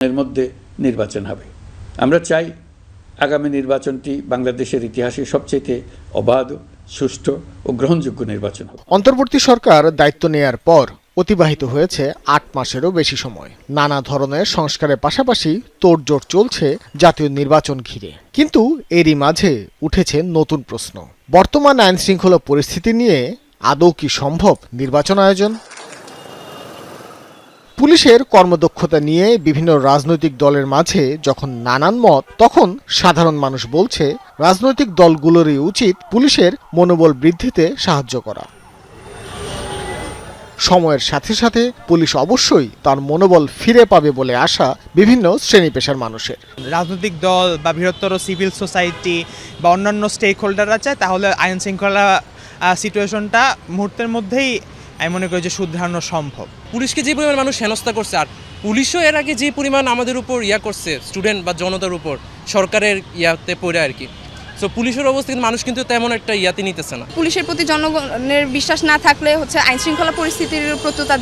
এর মধ্যে নির্বাচন হবে। আমরা চাই আগামী নির্বাচনটি বাংলাদেশের ইতিহাসে সবচেয়ে অবাধ, সুষ্ঠু ও গ্রহণযোগ্য নির্বাচন হবে। অন্তর্বর্তী সরকার দায়িত্ব নেয়ার পর অতিবাহিত হয়েছে ৮ মাসেরও বেশি সময়। নানা ধরনের সংস্কারের পাশাপাশি তোড়জোড় চলছে জাতীয় নির্বাচন ঘিরে। কিন্তু এরই মাঝে উঠেছে নতুন প্রশ্ন। বর্তমান আইন শৃঙ্খলা পরিস্থিতি নিয়ে আদৌ কি সম্ভব নির্বাচন আয়োজন? পুলিশের কর্মদক্ষতা নিয়ে বিভিন্ন রাজনৈতিক দলের মাঝে যখন নানান মত, তখন সাধারণ মানুষ বলছে রাজনৈতিক দলগুলোরই উচিত পুলিশের মনোবল বৃদ্ধিতে সাহায্য করা। সময়ের সাথে সাথে পুলিশ অবশ্যই তার মনোবল ফিরে পাবে বলে আশা বিভিন্ন শ্রেণী পেশার মানুষের। রাজনৈতিক দল বা বৃহত্তর সিভিল সোসাইটি বা অন্যান্য স্টেক হোল্ডাররা চায় তাহলে আইন শৃঙ্খলা সিচুয়েশনটা মুহূর্তের মধ্যেই আমি মনে করি যে শুধরানো সম্ভব। পুলিশকে যে পরিমাণ মানুষ হেনস্থা করছে, আর পুলিশও এর আগে যে পরিমাণ আমাদের উপর করছে, স্টুডেন্ট বা জনতার উপর সরকারের ইয়াতে পড়ে আর কি। সো পুলিশের অবস্থা কিন্তু মানুষ কিন্তু তেমন একটা ইয়াতে নিতেছে না। পুলিশের প্রতি জনগণের বিশ্বাস না থাকলে আইন শৃঙ্খলা পরিস্থিতির প্রতি তাদের